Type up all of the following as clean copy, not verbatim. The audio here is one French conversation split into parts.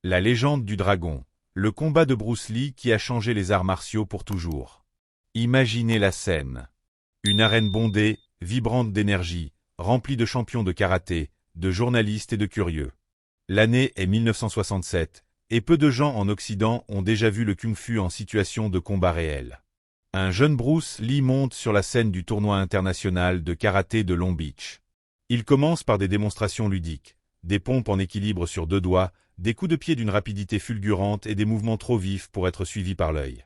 La légende du dragon, le combat de Bruce Lee qui a changé les arts martiaux pour toujours. Imaginez la scène. Une arène bondée, vibrante d'énergie, remplie de champions de karaté, de journalistes et de curieux. L'année est 1967, et peu de gens en Occident ont déjà vu le kung-fu en situation de combat réel. Un jeune Bruce Lee monte sur la scène du tournoi international de karaté de Long Beach. Il commence par des démonstrations ludiques, des pompes en équilibre sur 2 doigts, des coups de pied d'une rapidité fulgurante et des mouvements trop vifs pour être suivis par l'œil.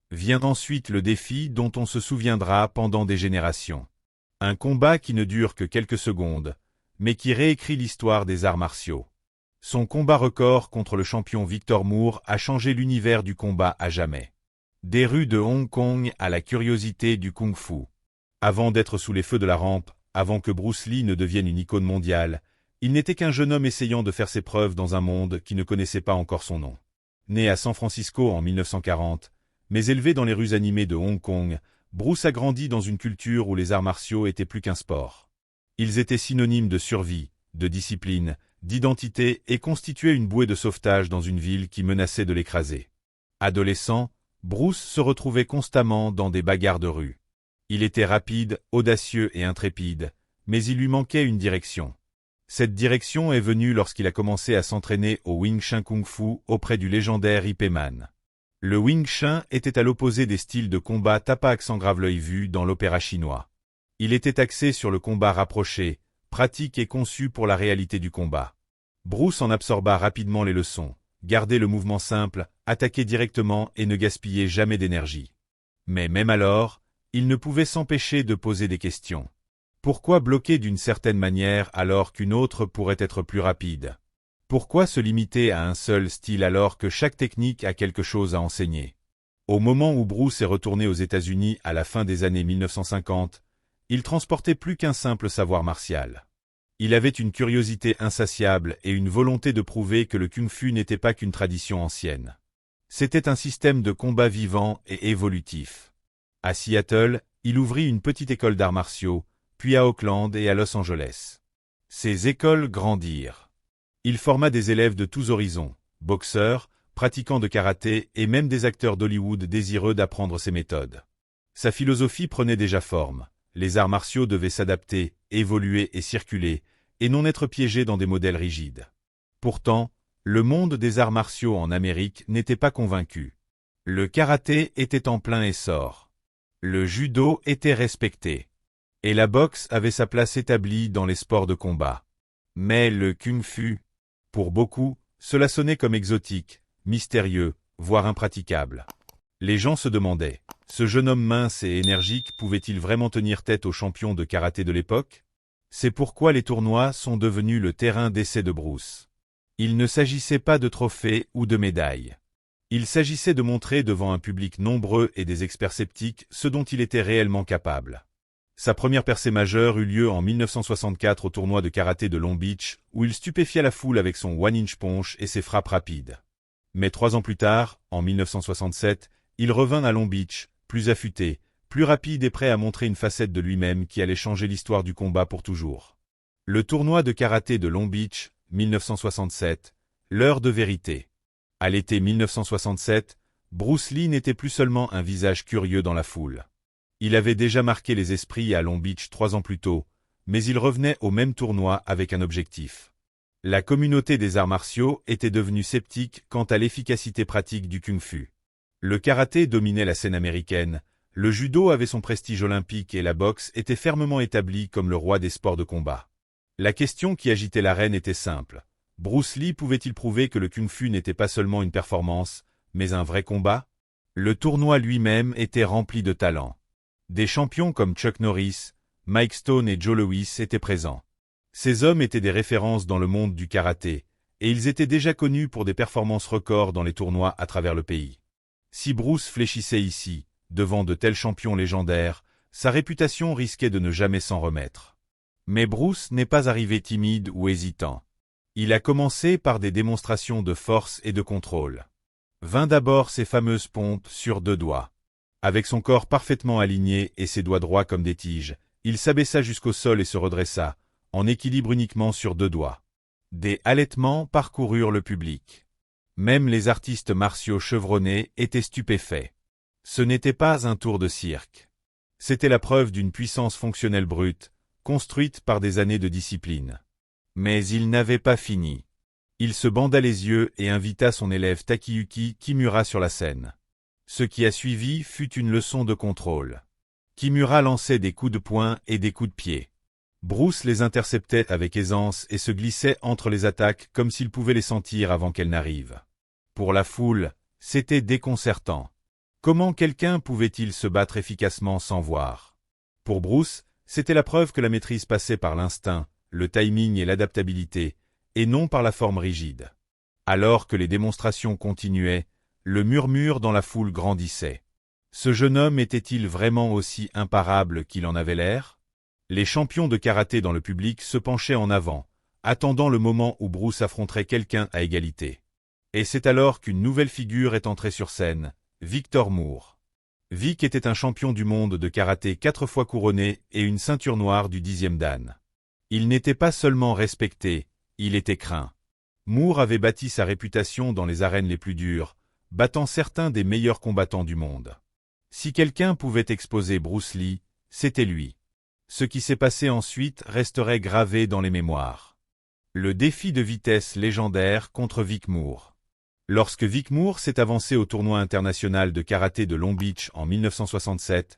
Vient ensuite le défi dont on se souviendra pendant des générations. Un combat qui ne dure que quelques secondes, mais qui réécrit l'histoire des arts martiaux. Son combat record contre le champion Victor Moore a changé l'univers du combat à jamais. Des rues de Hong Kong à la curiosité du kung-fu. Avant d'être sous les feux de la rampe, avant que Bruce Lee ne devienne une icône mondiale, il n'était qu'un jeune homme essayant de faire ses preuves dans un monde qui ne connaissait pas encore son nom. Né à San Francisco en 1940, mais élevé dans les rues animées de Hong Kong, Bruce a grandi dans une culture où les arts martiaux étaient plus qu'un sport. Ils étaient synonymes de survie, de discipline, d'identité et constituaient une bouée de sauvetage dans une ville qui menaçait de l'écraser. Adolescent, Bruce se retrouvait constamment dans des bagarres de rue. Il était rapide, audacieux et intrépide, mais il lui manquait une direction. Cette direction est venue lorsqu'il a commencé à s'entraîner au Wing Chun Kung Fu auprès du légendaire Ip Man. Le Wing Chun était à l'opposé des styles de combat tape accent grave l'œil vu dans l'opéra chinois. Il était axé sur le combat rapproché, pratique et conçu pour la réalité du combat. Bruce en absorba rapidement les leçons, gardait le mouvement simple, attaquait directement et ne gaspillait jamais d'énergie. Mais même alors, il ne pouvait s'empêcher de poser des questions. Pourquoi bloquer d'une certaine manière alors qu'une autre pourrait être plus rapide? Pourquoi se limiter à un seul style alors que chaque technique a quelque chose à enseigner? Au moment où Bruce est retourné aux États-Unis à la fin des années 1950, il transportait plus qu'un simple savoir martial. Il avait une curiosité insatiable et une volonté de prouver que le kung-fu n'était pas qu'une tradition ancienne. C'était un système de combat vivant et évolutif. À Seattle, il ouvrit une petite école d'arts martiaux, puis à Oakland et à Los Angeles. Ces écoles grandirent. Il forma des élèves de tous horizons, boxeurs, pratiquants de karaté et même des acteurs d'Hollywood désireux d'apprendre ses méthodes. Sa philosophie prenait déjà forme. Les arts martiaux devaient s'adapter, évoluer et circuler, et non être piégés dans des modèles rigides. Pourtant, le monde des arts martiaux en Amérique n'était pas convaincu. Le karaté était en plein essor. Le judo était respecté. Et la boxe avait sa place établie dans les sports de combat. Mais le kung-fu, pour beaucoup, cela sonnait comme exotique, mystérieux, voire impraticable. Les gens se demandaient, ce jeune homme mince et énergique pouvait-il vraiment tenir tête aux champions de karaté de l'époque? C'est pourquoi les tournois sont devenus le terrain d'essai de Bruce. Il ne s'agissait pas de trophées ou de médailles. Il s'agissait de montrer devant un public nombreux et des experts sceptiques ce dont il était réellement capable. Sa première percée majeure eut lieu en 1964 au tournoi de karaté de Long Beach, où il stupéfia la foule avec son one-inch punch et ses frappes rapides. Mais 3 ans plus tard, en 1967, il revint à Long Beach, plus affûté, plus rapide et prêt à montrer une facette de lui-même qui allait changer l'histoire du combat pour toujours. Le tournoi de karaté de Long Beach, 1967, l'heure de vérité. À l'été 1967, Bruce Lee n'était plus seulement un visage curieux dans la foule. Il avait déjà marqué les esprits à Long Beach 3 ans plus tôt, mais il revenait au même tournoi avec un objectif. La communauté des arts martiaux était devenue sceptique quant à l'efficacité pratique du kung-fu. Le karaté dominait la scène américaine, le judo avait son prestige olympique et la boxe était fermement établie comme le roi des sports de combat. La question qui agitait l'arène était simple. Bruce Lee pouvait-il prouver que le kung-fu n'était pas seulement une performance, mais un vrai combat? Le tournoi lui-même était rempli de talent. Des champions comme Chuck Norris, Mike Stone et Joe Louis étaient présents. Ces hommes étaient des références dans le monde du karaté, et ils étaient déjà connus pour des performances records dans les tournois à travers le pays. Si Bruce fléchissait ici, devant de tels champions légendaires, sa réputation risquait de ne jamais s'en remettre. Mais Bruce n'est pas arrivé timide ou hésitant. Il a commencé par des démonstrations de force et de contrôle. Vint d'abord ses fameuses pompes sur 2 doigts. Avec son corps parfaitement aligné et ses doigts droits comme des tiges, il s'abaissa jusqu'au sol et se redressa, en équilibre uniquement sur 2 doigts. Des halètements parcoururent le public. Même les artistes martiaux chevronnés étaient stupéfaits. Ce n'était pas un tour de cirque. C'était la preuve d'une puissance fonctionnelle brute, construite par des années de discipline. Mais il n'avait pas fini. Il se banda les yeux et invita son élève Takeyuki Kimura sur la scène. Ce qui a suivi fut une leçon de contrôle. Kimura lançait des coups de poing et des coups de pied. Bruce les interceptait avec aisance et se glissait entre les attaques comme s'il pouvait les sentir avant qu'elles n'arrivent. Pour la foule, c'était déconcertant. Comment quelqu'un pouvait-il se battre efficacement sans voir? Pour Bruce, c'était la preuve que la maîtrise passait par l'instinct, le timing et l'adaptabilité, et non par la forme rigide. Alors que les démonstrations continuaient, le murmure dans la foule grandissait. Ce jeune homme était-il vraiment aussi imparable qu'il en avait l'air? Les champions de karaté dans le public se penchaient en avant, attendant le moment où Bruce affronterait quelqu'un à égalité. Et c'est alors qu'une nouvelle figure est entrée sur scène, Victor Moore. Vic était un champion du monde de karaté 4 fois couronné et une ceinture noire du 10e dan. Il n'était pas seulement respecté, il était craint. Moore avait bâti sa réputation dans les arènes les plus dures, battant certains des meilleurs combattants du monde. Si quelqu'un pouvait exposer Bruce Lee, c'était lui. Ce qui s'est passé ensuite resterait gravé dans les mémoires. Le défi de vitesse légendaire contre Vic Moore. Lorsque Vic Moore s'est avancé au tournoi international de karaté de Long Beach en 1967,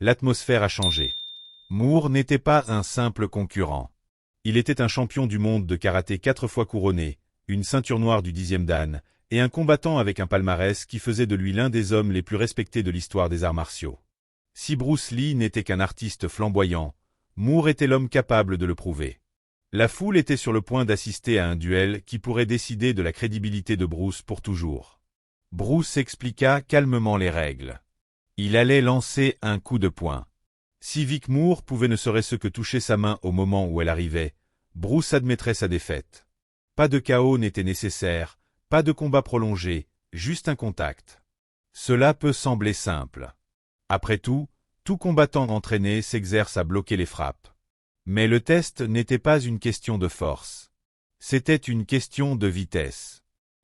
l'atmosphère a changé. Moore n'était pas un simple concurrent. Il était un champion du monde de karaté 4 fois couronné, une ceinture noire du 10e dan, et un combattant avec un palmarès qui faisait de lui l'un des hommes les plus respectés de l'histoire des arts martiaux. Si Bruce Lee n'était qu'un artiste flamboyant, Moore était l'homme capable de le prouver. La foule était sur le point d'assister à un duel qui pourrait décider de la crédibilité de Bruce pour toujours. Bruce expliqua calmement les règles. Il allait lancer un coup de poing. Si Vic Moore pouvait ne serait-ce que toucher sa main au moment où elle arrivait, Bruce admettrait sa défaite. Pas de chaos n'était nécessaire, pas de combat prolongé, juste un contact. Cela peut sembler simple. Après tout combattant entraîné s'exerce à bloquer les frappes. Mais le test n'était pas une question de force. C'était une question de vitesse.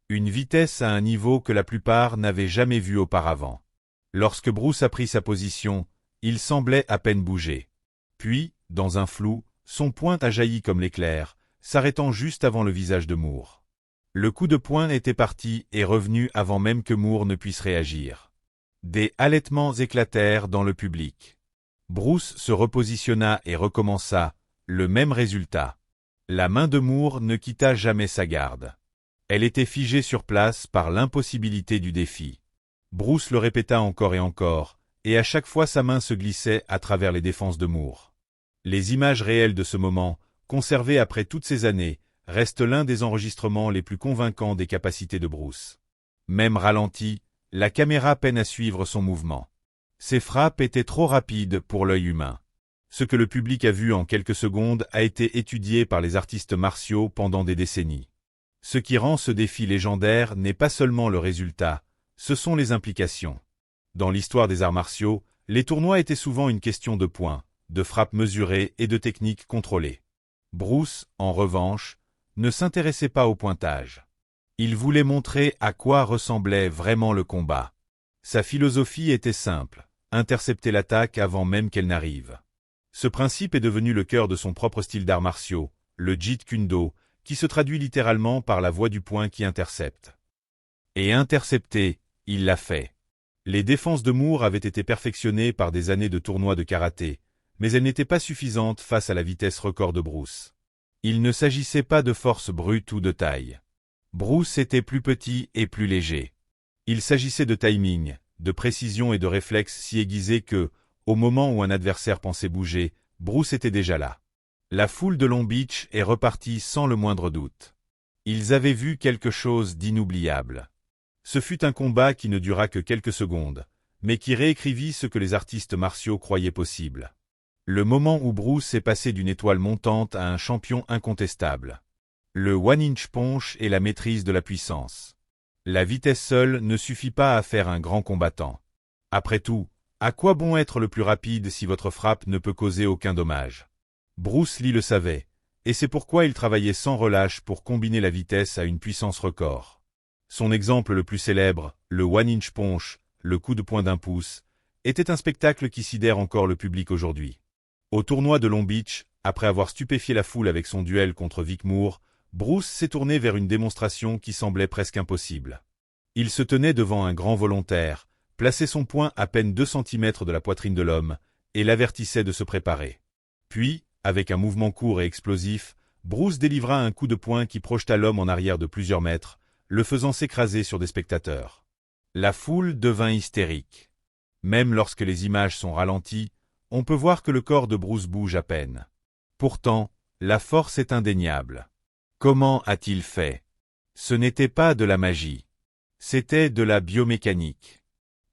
Une vitesse à un niveau que la plupart n'avaient jamais vu auparavant. Lorsque Bruce a pris sa position, il semblait à peine bouger. Puis, dans un flou, son poing a jailli comme l'éclair, s'arrêtant juste avant le visage de Moore. Le coup de poing était parti et revenu avant même que Moore ne puisse réagir. Des halètements éclatèrent dans le public. Bruce se repositionna et recommença, le même résultat. La main de Moore ne quitta jamais sa garde. Elle était figée sur place par l'impossibilité du défi. Bruce le répéta encore et à chaque fois sa main se glissait à travers les défenses de Moore. Les images réelles de ce moment, conservées après toutes ces années, restent l'un des enregistrements les plus convaincants des capacités de Bruce. Même ralenti, la caméra peine à suivre son mouvement. Ses frappes étaient trop rapides pour l'œil humain. Ce que le public a vu en quelques secondes a été étudié par les artistes martiaux pendant des décennies. Ce qui rend ce défi légendaire n'est pas seulement le résultat, ce sont les implications. Dans l'histoire des arts martiaux, les tournois étaient souvent une question de points, de frappes mesurées et de techniques contrôlées. Bruce, en revanche, ne s'intéressait pas au pointage. Il voulait montrer à quoi ressemblait vraiment le combat. Sa philosophie était simple. Intercepter l'attaque avant même qu'elle n'arrive. Ce principe est devenu le cœur de son propre style d'arts martiaux, le Jeet Kune Do, qui se traduit littéralement par la voie du poing qui intercepte. Et intercepter, il l'a fait. Les défenses de Moore avaient été perfectionnées par des années de tournois de karaté, mais elles n'étaient pas suffisantes face à la vitesse record de Bruce. Il ne s'agissait pas de force brute ou de taille. Bruce était plus petit et plus léger. Il s'agissait de timing, de précision et de réflexe si aiguisés que, au moment où un adversaire pensait bouger, Bruce était déjà là. La foule de Long Beach est repartie sans le moindre doute. Ils avaient vu quelque chose d'inoubliable. Ce fut un combat qui ne dura que quelques secondes, mais qui réécrivit ce que les artistes martiaux croyaient possible. Le moment où Bruce est passé d'une étoile montante à un champion incontestable. Le one-inch punch et la maîtrise de la puissance. La vitesse seule ne suffit pas à faire un grand combattant. Après tout, à quoi bon être le plus rapide si votre frappe ne peut causer aucun dommage? Bruce Lee le savait, et c'est pourquoi il travaillait sans relâche pour combiner la vitesse à une puissance record. Son exemple le plus célèbre, le one-inch punch, le coup de poing d'un pouce, était un spectacle qui sidère encore le public aujourd'hui. Au tournoi de Long Beach, après avoir stupéfié la foule avec son duel contre Vic Moore, Bruce s'est tourné vers une démonstration qui semblait presque impossible. Il se tenait devant un grand volontaire, plaçait son poing à peine 2 cm de la poitrine de l'homme, et l'avertissait de se préparer. Puis, avec un mouvement court et explosif, Bruce délivra un coup de poing qui projeta l'homme en arrière de plusieurs mètres, le faisant s'écraser sur des spectateurs. La foule devint hystérique. Même lorsque les images sont ralenties, on peut voir que le corps de Bruce bouge à peine. Pourtant, la force est indéniable. Comment a-t-il fait? Ce n'était pas de la magie. C'était de la biomécanique.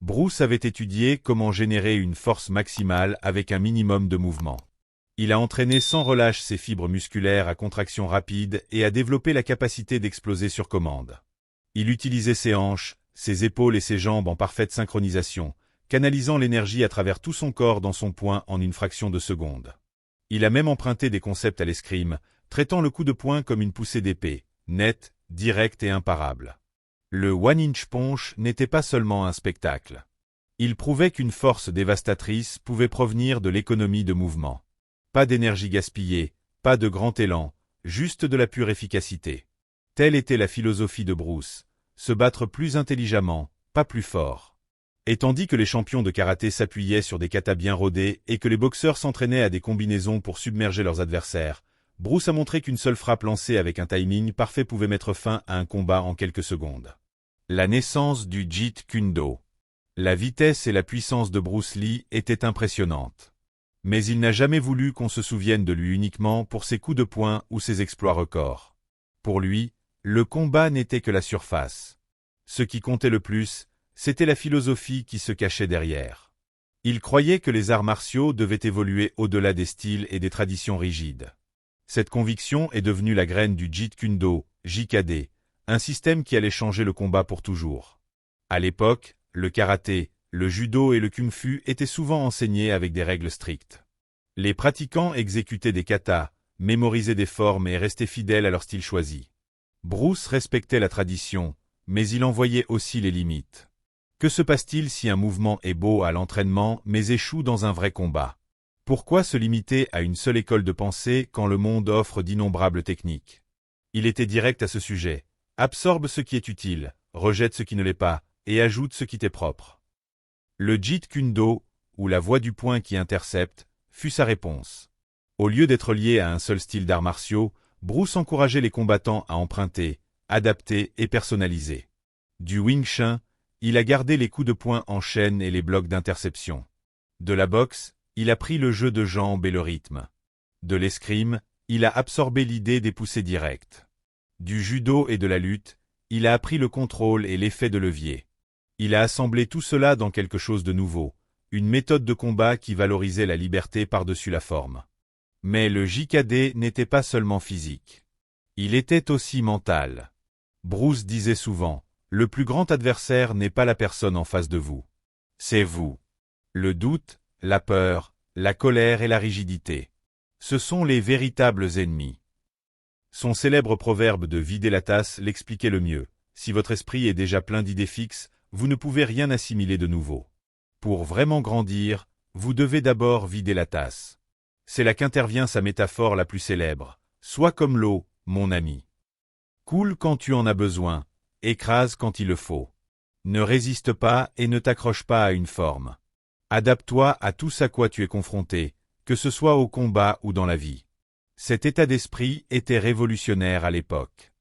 Bruce avait étudié comment générer une force maximale avec un minimum de mouvement. Il a entraîné sans relâche ses fibres musculaires à contraction rapide et a développé la capacité d'exploser sur commande. Il utilisait ses hanches, ses épaules et ses jambes en parfaite synchronisation, canalisant l'énergie à travers tout son corps dans son poing en une fraction de seconde. Il a même emprunté des concepts à l'escrime, traitant le coup de poing comme une poussée d'épée, nette, directe et imparable. Le one-inch punch n'était pas seulement un spectacle. Il prouvait qu'une force dévastatrice pouvait provenir de l'économie de mouvement. Pas d'énergie gaspillée, pas de grand élan, juste de la pure efficacité. Telle était la philosophie de Bruce, se battre plus intelligemment, pas plus fort. Et tandis que les champions de karaté s'appuyaient sur des katas bien rodés et que les boxeurs s'entraînaient à des combinaisons pour submerger leurs adversaires, Bruce a montré qu'une seule frappe lancée avec un timing parfait pouvait mettre fin à un combat en quelques secondes. La naissance du Jeet Kune Do. La vitesse et la puissance de Bruce Lee étaient impressionnantes. Mais il n'a jamais voulu qu'on se souvienne de lui uniquement pour ses coups de poing ou ses exploits records. Pour lui, le combat n'était que la surface. Ce qui comptait le plus, c'était la philosophie qui se cachait derrière. Il croyait que les arts martiaux devaient évoluer au-delà des styles et des traditions rigides. Cette conviction est devenue la graine du Jeet Kune Do, JKD, un système qui allait changer le combat pour toujours. À l'époque, le karaté, le judo et le kung-fu étaient souvent enseignés avec des règles strictes. Les pratiquants exécutaient des katas, mémorisaient des formes et restaient fidèles à leur style choisi. Bruce respectait la tradition, mais il en voyait aussi les limites. Que se passe-t-il si un mouvement est beau à l'entraînement mais échoue dans un vrai combat? Pourquoi se limiter à une seule école de pensée quand le monde offre d'innombrables techniques? Il était direct à ce sujet. Absorbe ce qui est utile, rejette ce qui ne l'est pas, et ajoute ce qui t'est propre. Le Jeet Kune Do, ou la voie du poing qui intercepte, fut sa réponse. Au lieu d'être lié à un seul style d'arts martiaux, Bruce encourageait les combattants à emprunter, adapter et personnaliser. Du Wing Chun, il a gardé les coups de poing en chaîne et les blocs d'interception. De la boxe, il a pris le jeu de jambes et le rythme. De l'escrime, il a absorbé l'idée des poussées directes. Du judo et de la lutte, il a appris le contrôle et l'effet de levier. Il a assemblé tout cela dans quelque chose de nouveau, une méthode de combat qui valorisait la liberté par-dessus la forme. Mais le JKD n'était pas seulement physique. Il était aussi mental. Bruce disait souvent, « Le plus grand adversaire n'est pas la personne en face de vous. C'est vous. » Le doute, la peur, la colère et la rigidité. Ce sont les véritables ennemis. Son célèbre proverbe de vider la tasse l'expliquait le mieux. Si votre esprit est déjà plein d'idées fixes, vous ne pouvez rien assimiler de nouveau. Pour vraiment grandir, vous devez d'abord vider la tasse. C'est là qu'intervient sa métaphore la plus célèbre. Sois comme l'eau, mon ami. Coule quand tu en as besoin, écrase quand il le faut. Ne résiste pas et ne t'accroche pas à une forme. Adapte-toi à tout ce à quoi tu es confronté, que ce soit au combat ou dans la vie. Cet état d'esprit était révolutionnaire à l'époque.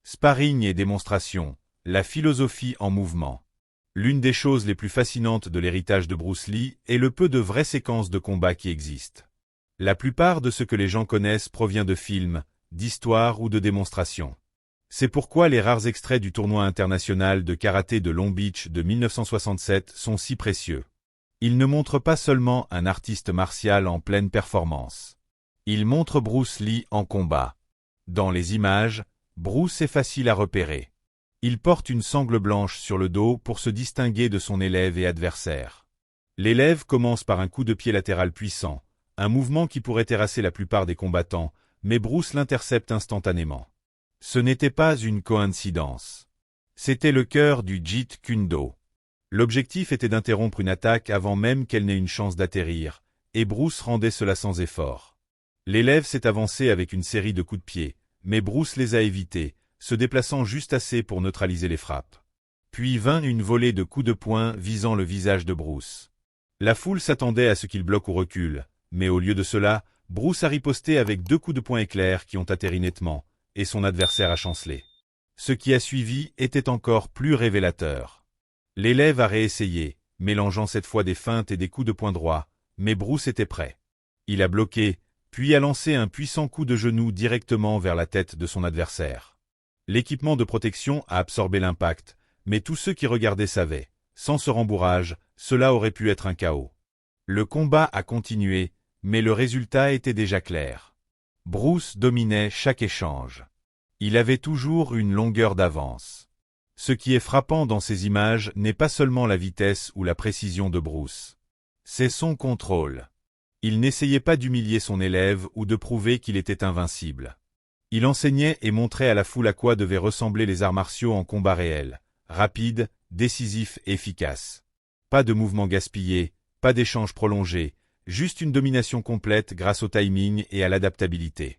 Sparring et démonstration, la philosophie en mouvement. L'une des choses les plus fascinantes de l'héritage de Bruce Lee est le peu de vraies séquences de combat qui existent. La plupart de ce que les gens connaissent provient de films, d'histoires ou de démonstrations. C'est pourquoi les rares extraits du tournoi international de karaté de Long Beach de 1967 sont si précieux. Ils ne montrent pas seulement un artiste martial en pleine performance. Ils montrent Bruce Lee en combat. Dans les images, Bruce est facile à repérer. Il porte une sangle blanche sur le dos pour se distinguer de son élève et adversaire. L'élève commence par un coup de pied latéral puissant, un mouvement qui pourrait terrasser la plupart des combattants, mais Bruce l'intercepte instantanément. Ce n'était pas une coïncidence. C'était le cœur du Jeet Kune Do. L'objectif était d'interrompre une attaque avant même qu'elle n'ait une chance d'atterrir, et Bruce rendait cela sans effort. L'élève s'est avancé avec une série de coups de pied, mais Bruce les a évités, se déplaçant juste assez pour neutraliser les frappes. Puis vint une volée de coups de poing visant le visage de Bruce. La foule s'attendait à ce qu'il bloque ou recule, mais au lieu de cela, Bruce a riposté avec 2 coups de poing éclairs qui ont atterri nettement, et son adversaire a chancelé. Ce qui a suivi était encore plus révélateur. L'élève a réessayé, mélangeant cette fois des feintes et des coups de poing droits, mais Bruce était prêt. Il a bloqué, puis a lancé un puissant coup de genou directement vers la tête de son adversaire. L'équipement de protection a absorbé l'impact, mais tous ceux qui regardaient savaient, sans ce rembourrage, cela aurait pu être un chaos. Le combat a continué, mais le résultat était déjà clair. Bruce dominait chaque échange. Il avait toujours une longueur d'avance. Ce qui est frappant dans ces images n'est pas seulement la vitesse ou la précision de Bruce. C'est son contrôle. Il n'essayait pas d'humilier son élève ou de prouver qu'il était invincible. Il enseignait et montrait à la foule à quoi devaient ressembler les arts martiaux en combat réel, rapide, décisif et efficace. Pas de mouvements gaspillés, pas d'échanges prolongés, juste une domination complète grâce au timing et à l'adaptabilité.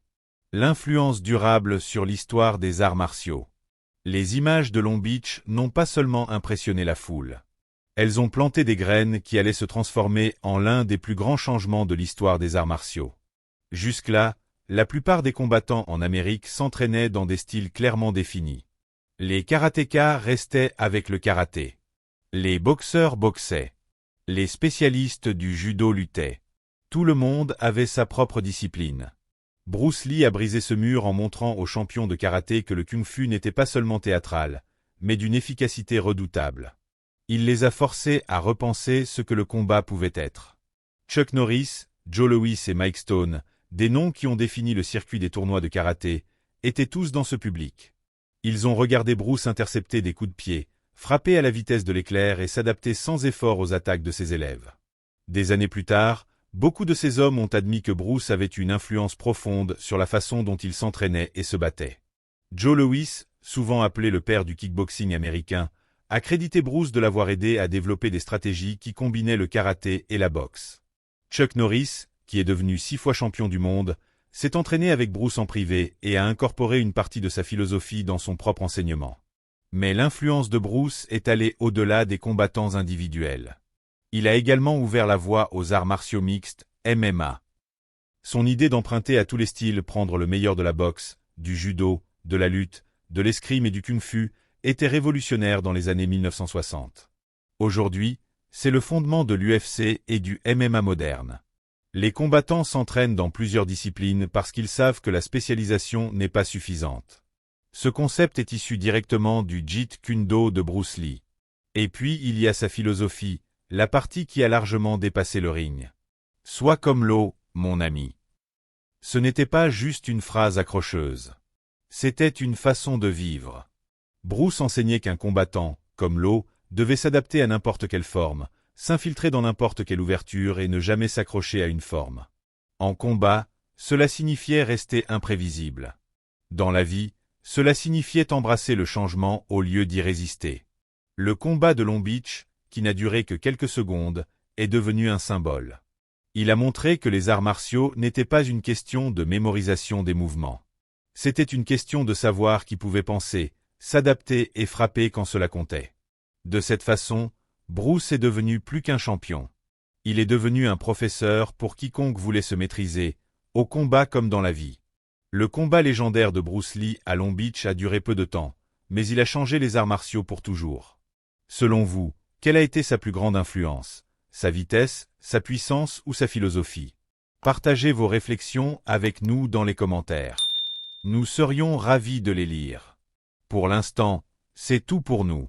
L'influence durable sur l'histoire des arts martiaux. Les images de Long Beach n'ont pas seulement impressionné la foule. Elles ont planté des graines qui allaient se transformer en l'un des plus grands changements de l'histoire des arts martiaux. Jusque-là, la plupart des combattants en Amérique s'entraînaient dans des styles clairement définis. Les karatékas restaient avec le karaté. Les boxeurs boxaient. Les spécialistes du judo luttaient. Tout le monde avait sa propre discipline. Bruce Lee a brisé ce mur en montrant aux champions de karaté que le kung-fu n'était pas seulement théâtral, mais d'une efficacité redoutable. Il les a forcés à repenser ce que le combat pouvait être. Chuck Norris, Joe Louis et Mike Stone, des noms qui ont défini le circuit des tournois de karaté, étaient tous dans ce public. Ils ont regardé Bruce intercepter des coups de pied, frapper à la vitesse de l'éclair et s'adapter sans effort aux attaques de ses élèves. Des années plus tard, beaucoup de ces hommes ont admis que Bruce avait une influence profonde sur la façon dont il s'entraînait et se battait. Joe Louis, souvent appelé le père du kickboxing américain, a crédité Bruce de l'avoir aidé à développer des stratégies qui combinaient le karaté et la boxe. Chuck Norris, qui est devenu 6 fois champion du monde, s'est entraîné avec Bruce en privé et a incorporé une partie de sa philosophie dans son propre enseignement. Mais l'influence de Bruce est allée au-delà des combattants individuels. Il a également ouvert la voie aux arts martiaux mixtes, MMA. Son idée d'emprunter à tous les styles prendre le meilleur de la boxe, du judo, de la lutte, de l'escrime et du kung-fu était révolutionnaire dans les années 1960. Aujourd'hui, c'est le fondement de l'UFC et du MMA moderne. Les combattants s'entraînent dans plusieurs disciplines parce qu'ils savent que la spécialisation n'est pas suffisante. Ce concept est issu directement du Jeet Kune Do de Bruce Lee. Et puis il y a sa philosophie, la partie qui a largement dépassé le ring. Sois comme l'eau, mon ami. Ce n'était pas juste une phrase accrocheuse. C'était une façon de vivre. Bruce enseignait qu'un combattant, comme l'eau, devait s'adapter à n'importe quelle forme, s'infiltrer dans n'importe quelle ouverture et ne jamais s'accrocher à une forme. En combat, cela signifiait rester imprévisible. Dans la vie, cela signifiait embrasser le changement au lieu d'y résister. Le combat de Long Beach, qui n'a duré que quelques secondes, est devenu un symbole. Il a montré que les arts martiaux n'étaient pas une question de mémorisation des mouvements. C'était une question de savoir qui pouvait penser, s'adapter et frapper quand cela comptait. De cette façon, Bruce est devenu plus qu'un champion. Il est devenu un professeur pour quiconque voulait se maîtriser, au combat comme dans la vie. Le combat légendaire de Bruce Lee à Long Beach a duré peu de temps, mais il a changé les arts martiaux pour toujours. Selon vous, quelle a été sa plus grande influence? Sa vitesse, sa puissance ou sa philosophie? Partagez vos réflexions avec nous dans les commentaires. Nous serions ravis de les lire. Pour l'instant, c'est tout pour nous.